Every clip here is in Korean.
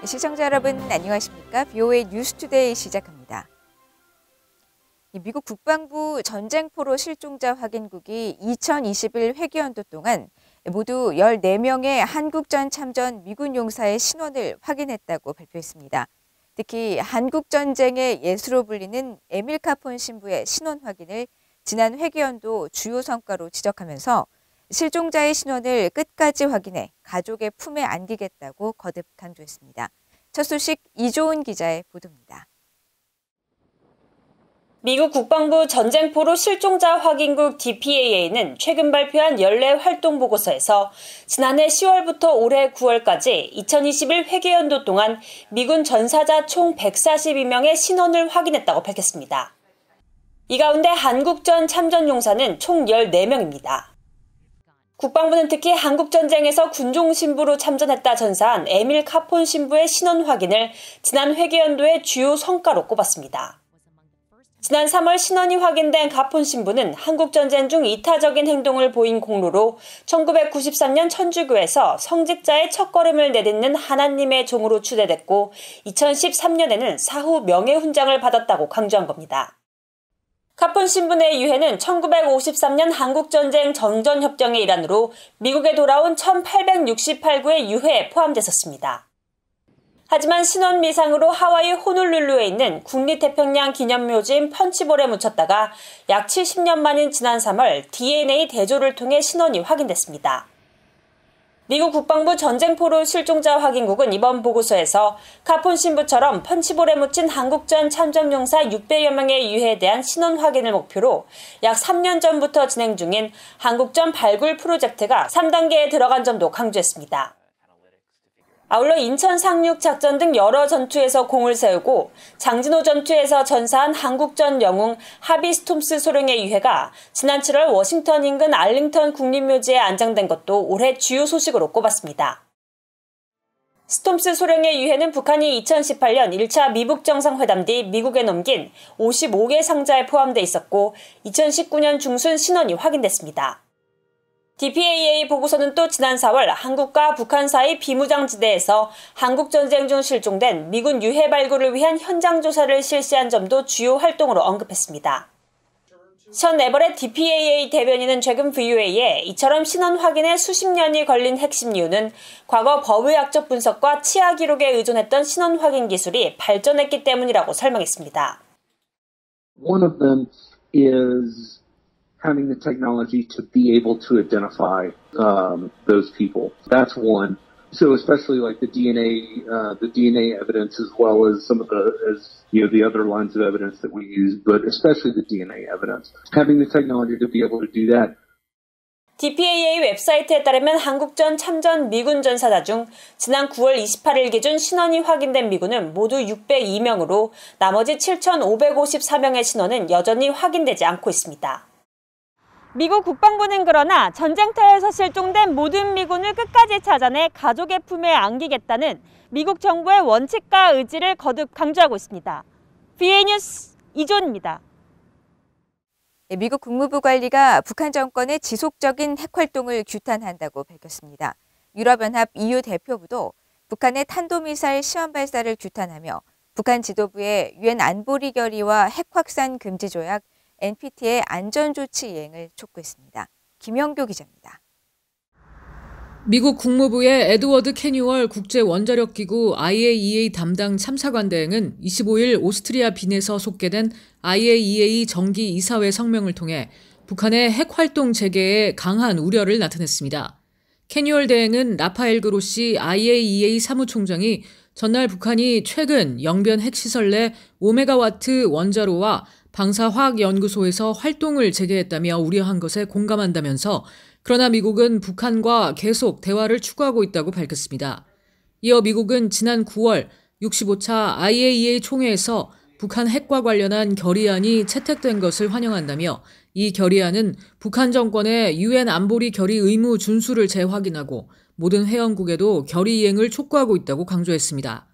시청자 여러분 안녕하십니까? BOA 뉴스투데이 시작합니다. 미국 국방부 전쟁포로 실종자 확인국이 2021 회기연도 동안 모두 14명의 한국전 참전 미군 용사의 신원을 확인했다고 발표했습니다. 특히 한국전쟁의 예수로 불리는 에밀 카폰 신부의 신원 확인을 지난 회기연도 주요 성과로 지적하면서 실종자의 신원을 끝까지 확인해 가족의 품에 안기겠다고 거듭 강조했습니다. 첫 소식 이조은 기자의 보도입니다. 미국 국방부 전쟁포로 실종자 확인국 DPAA는 최근 발표한 연례 활동 보고서에서 지난해 10월부터 올해 9월까지 2021 회계연도 동안 미군 전사자 총 142명의 신원을 확인했다고 밝혔습니다. 이 가운데 한국전 참전 용사는 총 14명입니다. 국방부는 특히 한국전쟁에서 군종 신부로 참전했다 전사한 에밀 카폰 신부의 신원 확인을 지난 회계연도의 주요 성과로 꼽았습니다. 지난 3월 신원이 확인된 카폰 신부는 한국전쟁 중 이타적인 행동을 보인 공로로 1993년 천주교에서 성직자의 첫걸음을 내딛는 하나님의 종으로 추대됐고 2013년에는 사후 명예훈장을 받았다고 강조한 겁니다. 카폰 신분의 유해는 1953년 한국전쟁 정전협정의 일환으로 미국에 돌아온 1868구의 유해에 포함됐었습니다. 하지만 신원 미상으로 하와이 호놀룰루에 있는 국립태평양 기념묘지인 펀치볼에 묻혔다가 약 70년 만인 지난 3월 DNA 대조를 통해 신원이 확인됐습니다. 미국 국방부 전쟁포로 실종자 확인국은 이번 보고서에서 카폰 신부처럼 펀치볼에 묻힌 한국전 참전용사 600여 명의 유해에 대한 신원 확인을 목표로 약 3년 전부터 진행 중인 한국전 발굴 프로젝트가 3단계에 들어간 점도 강조했습니다. 아울러 인천 상륙 작전 등 여러 전투에서 공을 세우고 장진호 전투에서 전사한 한국전 영웅 하비 스톰스 소령의 유해가 지난 7월 워싱턴 인근 알링턴 국립묘지에 안장된 것도 올해 주요 소식으로 꼽았습니다. 스톰스 소령의 유해는 북한이 2018년 1차 미북 정상회담 뒤 미국에 넘긴 55개 상자에 포함돼 있었고 2019년 중순 신원이 확인됐습니다. DPAA 보고서는 또 지난 4월 한국과 북한 사이 비무장지대에서 한국전쟁 중 실종된 미군 유해 발굴을 위한 현장 조사를 실시한 점도 주요 활동으로 언급했습니다. 션 에버렛 DPAA 대변인은 최근 VOA에 이처럼 신원 확인에 수십 년이 걸린 핵심 이유는 과거 법의학적 분석과 치아 기록에 의존했던 신원 확인 기술이 발전했기 때문이라고 설명했습니다. One of them is having the technology to be able to identify those people. That's one. So especially like the DNA evidence, as well as some of the other lines of evidence that we use, but especially the DNA evidence. Having the technology to be able to do that. DPAA 웹사이트에 따르면 한국전 참전 미군 전사자 중 지난 9월 28일 기준 신원이 확인된 미군은 모두 602명으로 나머지 7,554명의 신원은 여전히 확인되지 않고 있습니다. 미국 국방부는 그러나 전쟁터에서 실종된 모든 미군을 끝까지 찾아내 가족의 품에 안기겠다는 미국 정부의 원칙과 의지를 거듭 강조하고 있습니다. BOA 뉴스 이조은입니다. 미국 국무부 관리가 북한 정권의 지속적인 핵활동을 규탄한다고 밝혔습니다. 유럽연합 EU 대표부도 북한의 탄도미사일 시험 발사를 규탄하며 북한 지도부의 유엔 안보리 결의와 핵 확산 금지 조약 NPT의 안전조치 이행을 촉구했습니다. 김영교 기자입니다. 미국 국무부의 에드워드 캐뉴얼 국제원자력기구 IAEA 담당 참사관 대행은 25일 오스트리아 빈에서 속개된 IAEA 정기 이사회 성명을 통해 북한의 핵활동 재개에 강한 우려를 나타냈습니다. 캐뉴얼 대행은 라파엘 그로시 IAEA 사무총장이 전날 북한이 최근 영변 핵시설 내 5메가와트 원자로와 방사화학연구소에서 활동을 재개했다며 우려한 것에 공감한다면서 그러나 미국은 북한과 계속 대화를 추구하고 있다고 밝혔습니다. 이어 미국은 지난 9월 65차 IAEA 총회에서 북한 핵과 관련한 결의안이 채택된 것을 환영한다며 이 결의안은 북한 정권의 유엔 안보리 결의 의무 준수를 재확인하고 모든 회원국에도 결의 이행을 촉구하고 있다고 강조했습니다.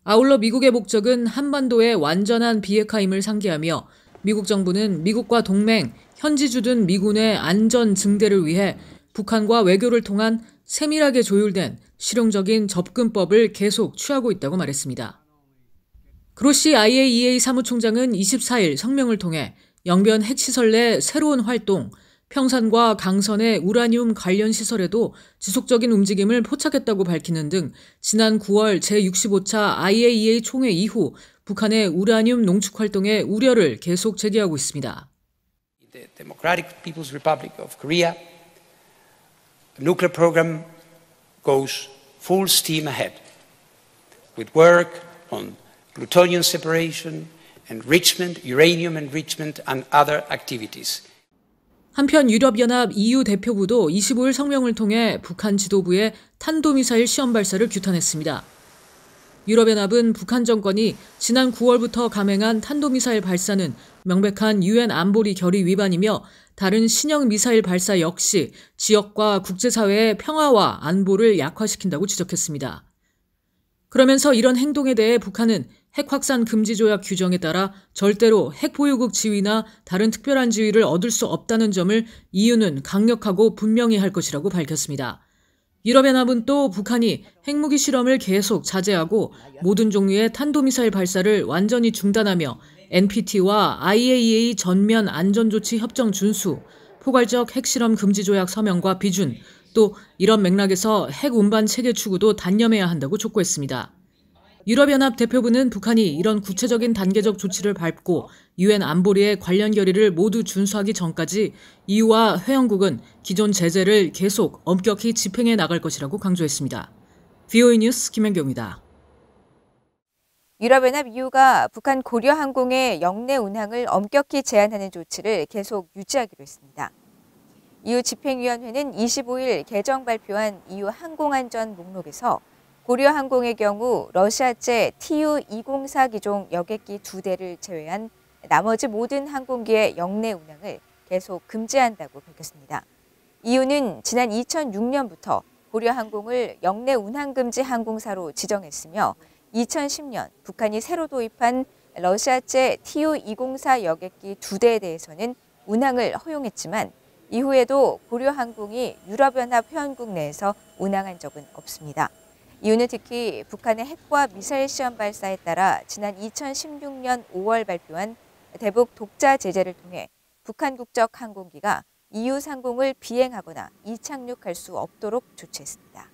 아울러 미국의 목적은 한반도의 완전한 비핵화임을 상기하며 미국 정부는 미국과 동맹, 현지주 등 미군의 안전 증대를 위해 북한과 외교를 통한 세밀하게 조율된 실용적인 접근법을 계속 취하고 있다고 말했습니다. 그로시 IAEA 사무총장은 24일 성명을 통해 영변 핵시설 내 새로운 활동, 평산과 강선의 우라늄 관련 시설에도 지속적인 움직임을 포착했다고 밝히는 등 지난 9월 제65차 IAEA 총회 이후 북한의 우라늄 농축 활동에 우려를 계속 제기하고 있습니다. The Democratic People's Republic of Korea nuclear program goes full steam ahead with work on plutonium separation, enrichment, uranium enrichment and other activities. 한편 유럽연합 EU 대표부도 25일 성명을 통해 북한 지도부의 탄도미사일 시험 발사를 규탄했습니다. 유럽연합은 북한 정권이 지난 9월부터 감행한 탄도미사일 발사는 명백한 유엔 안보리 결의 위반이며 다른 신형 미사일 발사 역시 지역과 국제사회의 평화와 안보를 약화시킨다고 지적했습니다. 그러면서 이런 행동에 대해 북한은 핵 확산 금지 조약 규정에 따라 절대로 핵 보유국 지위나 다른 특별한 지위를 얻을 수 없다는 점을 EU는 강력하고 분명히 할 것이라고 밝혔습니다. 유럽연합은 또 북한이 핵무기 실험을 계속 자제하고 모든 종류의 탄도미사일 발사를 완전히 중단하며 NPT와 IAEA 전면 안전조치 협정 준수, 포괄적 핵실험 금지 조약 서명과 비준, 또 이런 맥락에서 핵 운반 체계 추구도 단념해야 한다고 촉구했습니다. 유럽연합 대표부는 북한이 이런 구체적인 단계적 조치를 밟고 유엔 안보리의 관련 결의를 모두 준수하기 전까지 EU와 회원국은 기존 제재를 계속 엄격히 집행해 나갈 것이라고 강조했습니다. VOA 뉴스 김현경입니다. 유럽연합 EU가 북한 고려항공의 영내 운항을 엄격히 제한하는 조치를 계속 유지하기로 했습니다. EU 집행위원회는 25일 개정 발표한 EU 항공안전 목록에서 고려항공의 경우 러시아제 Tu-204 기종 여객기 2대를 제외한 나머지 모든 항공기의 영내 운항을 계속 금지한다고 밝혔습니다. EU는 지난 2006년부터 고려항공을 영내 운항 금지 항공사로 지정했으며 2010년 북한이 새로 도입한 러시아제 Tu-204 여객기 2대에 대해서는 운항을 허용했지만 이후에도 고려항공이 유럽연합 회원국 내에서 운항한 적은 없습니다. 이유는 특히 북한의 핵과 미사일 시험 발사에 따라 지난 2016년 5월 발표한 대북 독자 제재를 통해 북한 국적 항공기가 EU 상공을 비행하거나 이착륙할 수 없도록 조치했습니다.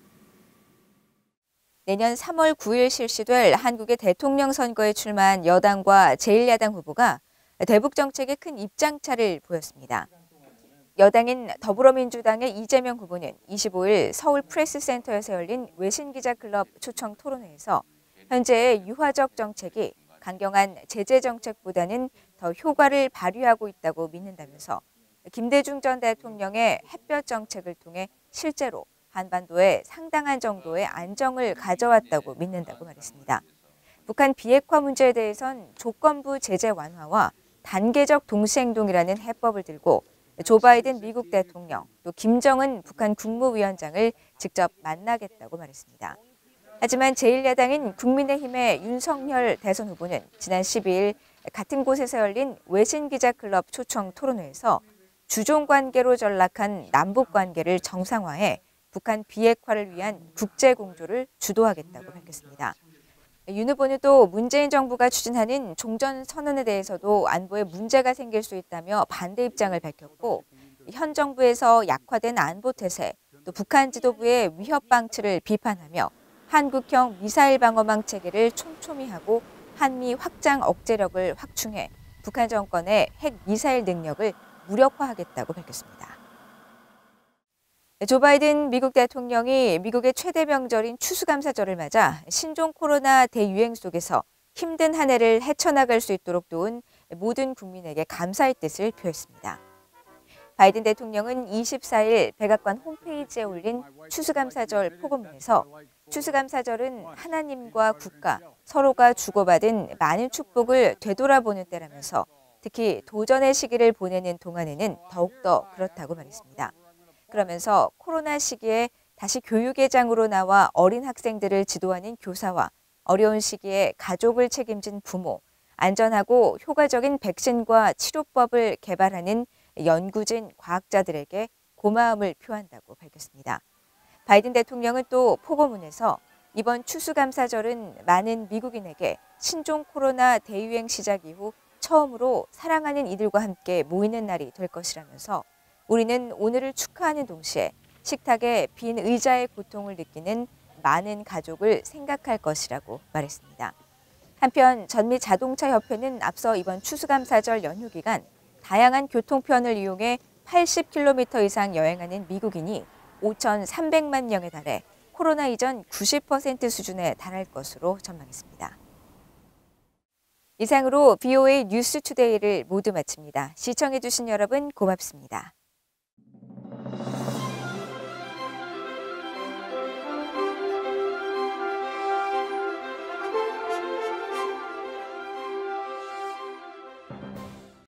내년 3월 9일 실시될 한국의 대통령 선거에 출마한 여당과 제1야당 후보가 대북 정책에 큰 입장차를 보였습니다. 여당인 더불어민주당의 이재명 후보는 25일 서울 프레스센터에서 열린 외신기자클럽 초청 토론회에서 현재의 유화적 정책이 강경한 제재 정책보다는 더 효과를 발휘하고 있다고 믿는다면서 김대중 전 대통령의 햇볕 정책을 통해 실제로 한반도에 상당한 정도의 안정을 가져왔다고 믿는다고 말했습니다. 북한 비핵화 문제에 대해선 조건부 제재 완화와 단계적 동시행동이라는 해법을 들고 조 바이든 미국 대통령, 또 김정은 북한 국무위원장을 직접 만나겠다고 말했습니다. 하지만 제1야당인 국민의힘의 윤석열 대선 후보는 지난 12일 같은 곳에서 열린 외신기자클럽 초청 토론회에서 주종관계로 전락한 남북관계를 정상화해 북한 비핵화를 위한 국제공조를 주도하겠다고 밝혔습니다. 윤 후보는 또 문재인 정부가 추진하는 종전선언에 대해서도 안보에 문제가 생길 수 있다며 반대 입장을 밝혔고 현 정부에서 약화된 안보 태세, 또 북한 지도부의 위협 방치를 비판하며 한국형 미사일 방어망 체계를 촘촘히 하고 한미 확장 억제력을 확충해 북한 정권의 핵 미사일 능력을 무력화하겠다고 밝혔습니다. 조 바이든 미국 대통령이 미국의 최대 명절인 추수감사절을 맞아 신종 코로나 대유행 속에서 힘든 한 해를 헤쳐나갈 수 있도록 도운 모든 국민에게 감사의 뜻을 표했습니다. 바이든 대통령은 24일 백악관 홈페이지에 올린 추수감사절 포고문에서 추수감사절은 하나님과 국가, 서로가 주고받은 많은 축복을 되돌아보는 때라면서 특히 도전의 시기를 보내는 동안에는 더욱더 그렇다고 말했습니다. 그러면서 코로나 시기에 다시 교육의 장으로 나와 어린 학생들을 지도하는 교사와 어려운 시기에 가족을 책임진 부모, 안전하고 효과적인 백신과 치료법을 개발하는 연구진 과학자들에게 고마움을 표한다고 밝혔습니다. 바이든 대통령은 또 포고문에서 이번 추수감사절은 많은 미국인에게 신종 코로나 대유행 시작 이후 처음으로 사랑하는 이들과 함께 모이는 날이 될 것이라면서 우리는 오늘을 축하하는 동시에 식탁에 빈 의자의 고통을 느끼는 많은 가족을 생각할 것이라고 말했습니다. 한편 전미자동차협회는 앞서 이번 추수감사절 연휴 기간 다양한 교통편을 이용해 80km 이상 여행하는 미국인이 5,300만 명에 달해 코로나 이전 90% 수준에 달할 것으로 전망했습니다. 이상으로 VOA 뉴스투데이를 모두 마칩니다. 시청해주신 여러분 고맙습니다.